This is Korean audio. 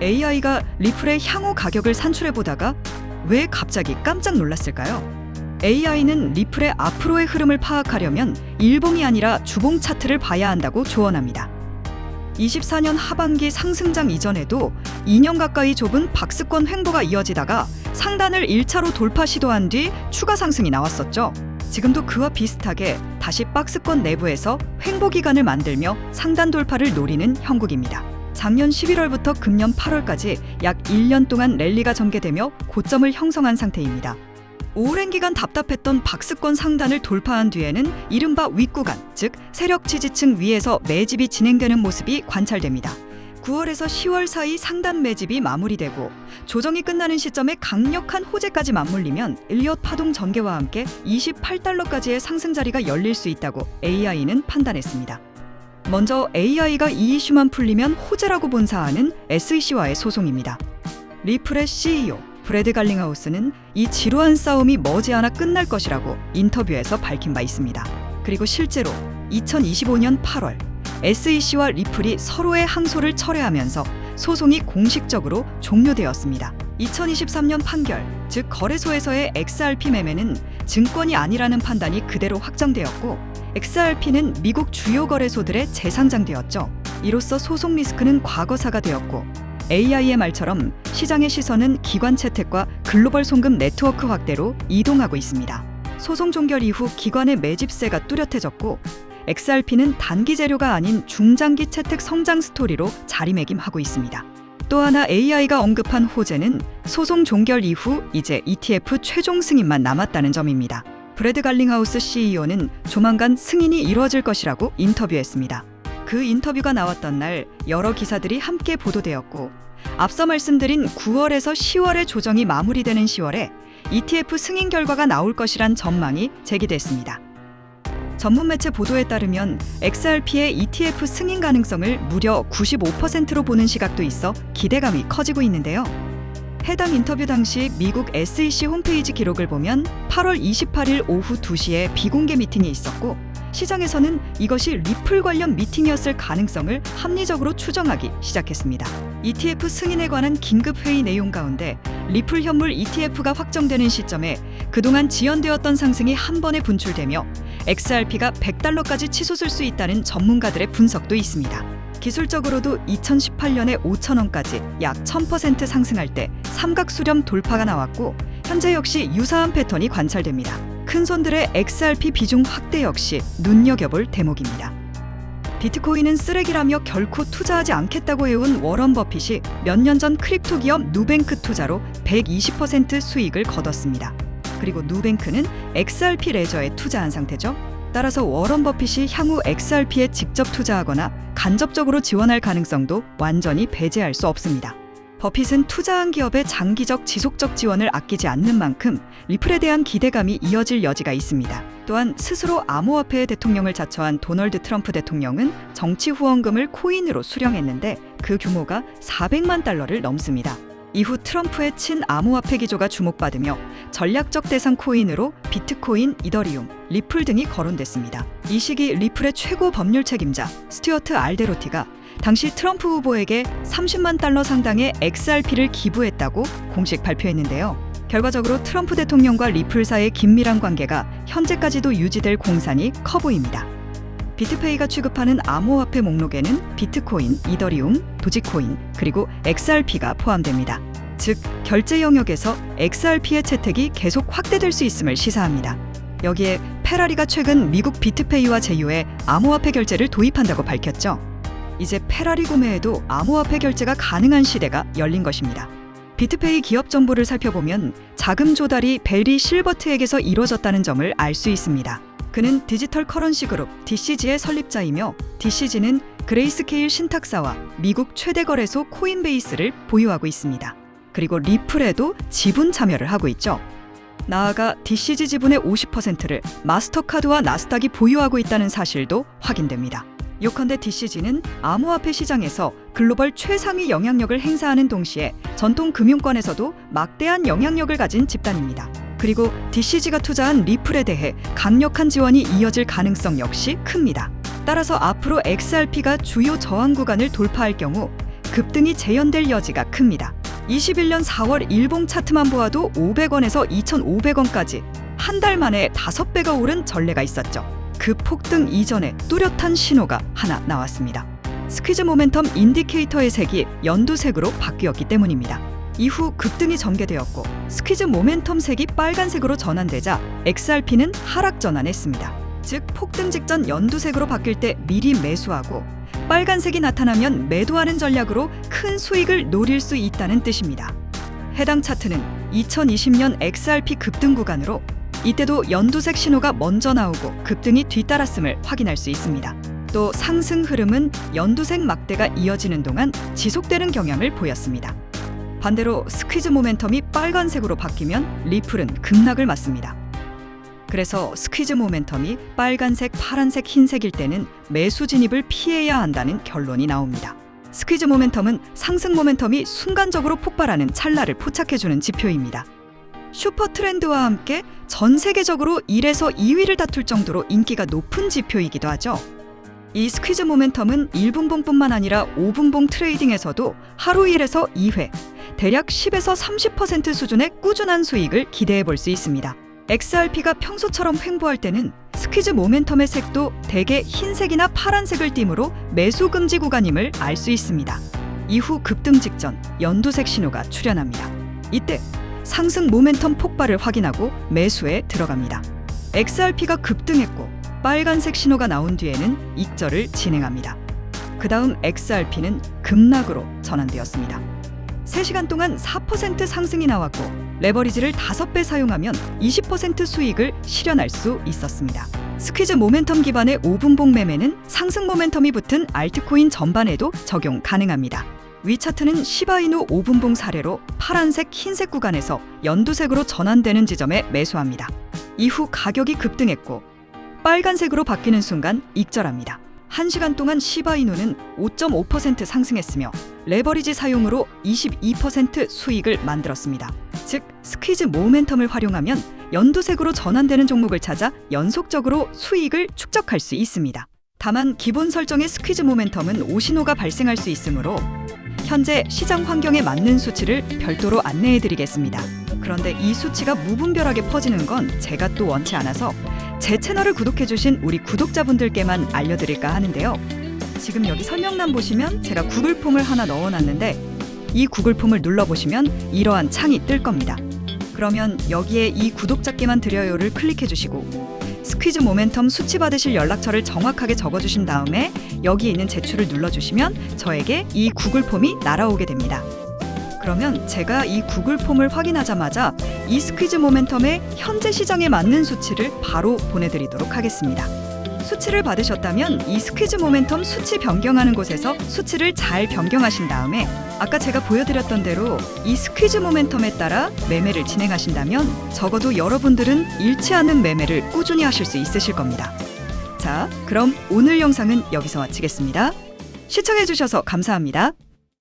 AI가 리플의 향후 가격을 산출해보다가 왜 갑자기 깜짝 놀랐을까요? AI는 리플의 앞으로의 흐름을 파악하려면 일봉이 아니라 주봉 차트를 봐야 한다고 조언합니다. 24년 하반기 상승장 이전에도 2년 가까이 좁은 박스권 횡보가 이어지다가 상단을 1차로 돌파 시도한 뒤 추가 상승이 나왔었죠. 지금도 그와 비슷하게 다시 박스권 내부에서 횡보 기간을 만들며 상단 돌파를 노리는 형국입니다. 작년 11월부터 금년 8월까지 약 1년 동안 랠리가 전개되며 고점을 형성한 상태입니다. 오랜 기간 답답했던 박스권 상단을 돌파한 뒤에는 이른바 윗구간, 즉 세력 지지층 위에서 매집이 진행되는 모습이 관찰됩니다. 9월에서 10월 사이 상단 매집이 마무리되고 조정이 끝나는 시점에 강력한 호재까지 맞물리면 일리엇 파동 전개와 함께 28달러까지의 상승 자리가 열릴 수 있다고 AI는 판단했습니다. 먼저 AI가 이 이슈만 풀리면 호재라고 본 사안은 SEC와의 소송입니다. 리플의 CEO 브래드 갈링하우스는 이 지루한 싸움이 머지않아 끝날 것이라고 인터뷰에서 밝힌 바 있습니다. 그리고 실제로 2025년 8월 SEC와 리플이 서로의 항소를 철회하면서 소송이 공식적으로 종료되었습니다. 2023년 판결, 즉 거래소에서의 XRP 매매는 증권이 아니라는 판단이 그대로 확정되었고 XRP는 미국 주요 거래소들에 재상장되었죠. 이로써 소송 리스크는 과거사가 되었고 AI의 말처럼 시장의 시선은 기관 채택과 글로벌 송금 네트워크 확대로 이동하고 있습니다. 소송 종결 이후 기관의 매집세가 뚜렷해졌고 XRP는 단기 재료가 아닌 중장기 채택 성장 스토리로 자리매김하고 있습니다. 또 하나 AI가 언급한 호재는 소송 종결 이후 이제 ETF 최종 승인만 남았다는 점입니다. 브래드 갈링하우스 CEO는 조만간 승인이 이루어질 것이라고 인터뷰했습니다. 그 인터뷰가 나왔던 날 여러 기사들이 함께 보도되었고 앞서 말씀드린 9월에서 10월의 조정이 마무리되는 10월에 ETF 승인 결과가 나올 것이란 전망이 제기됐습니다. 전문 매체 보도에 따르면 XRP의 ETF 승인 가능성을 무려 95%로 보는 시각도 있어 기대감이 커지고 있는데요. 해당 인터뷰 당시 미국 SEC 홈페이지 기록을 보면 8월 28일 오후 2시에 비공개 미팅이 있었고 시장에서는 이것이 리플 관련 미팅이었을 가능성을 합리적으로 추정하기 시작했습니다. ETF 승인에 관한 긴급 회의 내용 가운데 리플 현물 ETF가 확정되는 시점에 그동안 지연되었던 상승이 한 번에 분출되며 XRP가 100달러까지 치솟을 수 있다는 전문가들의 분석도 있습니다. 기술적으로도 2018년에 5,000원까지 약 1000% 상승할 때 삼각수렴 돌파가 나왔고 현재 역시 유사한 패턴이 관찰됩니다. 큰 손들의 XRP 비중 확대 역시 눈여겨볼 대목입니다. 비트코인은 쓰레기라며 결코 투자하지 않겠다고 해온 워런 버핏이 몇 년 전 크립토 기업 누뱅크 투자로 120% 수익을 거뒀습니다. 그리고 누뱅크는 XRP 레저에 투자한 상태죠. 따라서 워런 버핏이 향후 XRP에 직접 투자하거나 간접적으로 지원할 가능성도 완전히 배제할 수 없습니다. 버핏은 투자한 기업의 장기적 지속적 지원을 아끼지 않는 만큼 리플에 대한 기대감이 이어질 여지가 있습니다. 또한 스스로 암호화폐의 대통령을 자처한 도널드 트럼프 대통령은 정치 후원금을 코인으로 수령했는데 그 규모가 400만 달러를 넘습니다. 이후 트럼프의 친암호화폐 기조가 주목받으며 전략적 대상 코인으로 비트코인, 이더리움, 리플 등이 거론됐습니다. 이 시기 리플의 최고 법률 책임자 스튜어트 알데로티가 당시 트럼프 후보에게 30만 달러 상당의 XRP를 기부했다고 공식 발표했는데요. 결과적으로 트럼프 대통령과 리플 사이의 긴밀한 관계가 현재까지도 유지될 공산이 커 보입니다. 비트페이가 취급하는 암호화폐 목록에는 비트코인, 이더리움, 도지코인, 그리고 XRP가 포함됩니다. 즉, 결제 영역에서 XRP의 채택이 계속 확대될 수 있음을 시사합니다. 여기에 페라리가 최근 미국 비트페이와 제휴해 암호화폐 결제를 도입한다고 밝혔죠. 이제 페라리 구매에도 암호화폐 결제가 가능한 시대가 열린 것입니다. 비트페이 기업 정보를 살펴보면 자금 조달이 베리 실버트에게서 이루어졌다는 점을 알 수 있습니다. 그는 디지털 커런시 그룹 DCG의 설립자이며 DCG는 그레이스케일 신탁사와 미국 최대 거래소 코인베이스를 보유하고 있습니다. 그리고 리플에도 지분 참여를 하고 있죠. 나아가 DCG 지분의 50%를 마스터카드와 나스닥이 보유하고 있다는 사실도 확인됩니다. 요컨대 DCG는 암호화폐 시장에서 글로벌 최상위 영향력을 행사하는 동시에 전통 금융권에서도 막대한 영향력을 가진 집단입니다. 그리고 DCG가 투자한 리플에 대해 강력한 지원이 이어질 가능성 역시 큽니다. 따라서 앞으로 XRP가 주요 저항 구간을 돌파할 경우 급등이 재현될 여지가 큽니다. 21년 4월 일봉 차트만 보아도 500원에서 2,500원까지 한 달 만에 5배가 오른 전례가 있었죠. 그 폭등 이전에 뚜렷한 신호가 하나 나왔습니다. 스퀴즈 모멘텀 인디케이터의 색이 연두색으로 바뀌었기 때문입니다. 이후 급등이 전개되었고 스퀴즈 모멘텀 색이 빨간색으로 전환되자 XRP는 하락 전환했습니다. 즉 폭등 직전 연두색으로 바뀔 때 미리 매수하고 빨간색이 나타나면 매도하는 전략으로 큰 수익을 노릴 수 있다는 뜻입니다. 해당 차트는 2020년 XRP 급등 구간으로 이때도 연두색 신호가 먼저 나오고 급등이 뒤따랐음을 확인할 수 있습니다. 또 상승 흐름은 연두색 막대가 이어지는 동안 지속되는 경향을 보였습니다. 반대로 스퀴즈 모멘텀이 빨간색으로 바뀌면 리플은 급락을 맞습니다. 그래서 스퀴즈 모멘텀이 빨간색, 파란색, 흰색일 때는 매수 진입을 피해야 한다는 결론이 나옵니다. 스퀴즈 모멘텀은 상승 모멘텀이 순간적으로 폭발하는 찰나를 포착해주는 지표입니다. 슈퍼 트렌드와 함께 전 세계적으로 1에서 2위를 다툴 정도로 인기가 높은 지표이기도 하죠. 이 스퀴즈 모멘텀은 1분봉뿐만 아니라 5분봉 트레이딩에서도 하루 1에서 2회, 대략 10에서 30% 수준의 꾸준한 수익을 기대해 볼 수 있습니다. XRP가 평소처럼 횡보할 때는 스퀴즈 모멘텀의 색도 대개 흰색이나 파란색을 띠므로 매수 금지 구간임을 알 수 있습니다. 이후 급등 직전 연두색 신호가 출현합니다. 이때 상승 모멘텀 폭발을 확인하고 매수에 들어갑니다. XRP가 급등했고 빨간색 신호가 나온 뒤에는 익절을 진행합니다. 그 다음 XRP는 급락으로 전환되었습니다. 3시간 동안 4% 상승이 나왔고 레버리지를 5배 사용하면 20% 수익을 실현할 수 있었습니다. 스퀴즈 모멘텀 기반의 5분봉 매매는 상승 모멘텀이 붙은 알트코인 전반에도 적용 가능합니다. 위 차트는 시바이누 5분봉 사례로 파란색, 흰색 구간에서 연두색으로 전환되는 지점에 매수합니다. 이후 가격이 급등했고 빨간색으로 바뀌는 순간 익절합니다. 1시간 동안 시바이누는 5.5% 상승했으며 레버리지 사용으로 22% 수익을 만들었습니다. 즉 스퀴즈 모멘텀을 활용하면 연두색으로 전환되는 종목을 찾아 연속적으로 수익을 축적할 수 있습니다. 다만 기본 설정의 스퀴즈 모멘텀은 오신호가 발생할 수 있으므로 현재 시장 환경에 맞는 수치를 별도로 안내해드리겠습니다. 그런데 이 수치가 무분별하게 퍼지는 건 제가 또 원치 않아서 제 채널을 구독해주신 우리 구독자분들께만 알려드릴까 하는데요. 지금 여기 설명란 보시면 제가 구글 폼을 하나 넣어놨는데 이 구글 폼을 눌러보시면 이러한 창이 뜰 겁니다. 그러면 여기에 이 구독자께만 드려요를 클릭해주시고 스퀴즈 모멘텀 수치 받으실 연락처를 정확하게 적어주신 다음에 여기 있는 제출을 눌러주시면 저에게 이 구글 폼이 날아오게 됩니다. 그러면 제가 이 구글 폼을 확인하자마자 이 스퀴즈 모멘텀의 현재 시장에 맞는 수치를 바로 보내드리도록 하겠습니다. 수치를 받으셨다면 이 스퀴즈 모멘텀 수치 변경하는 곳에서 수치를 잘 변경하신 다음에 아까 제가 보여드렸던 대로 이 스퀴즈 모멘텀에 따라 매매를 진행하신다면 적어도 여러분들은 잃지 않는 매매를 꾸준히 하실 수 있으실 겁니다. 자, 그럼 오늘 영상은 여기서 마치겠습니다. 시청해주셔서 감사합니다.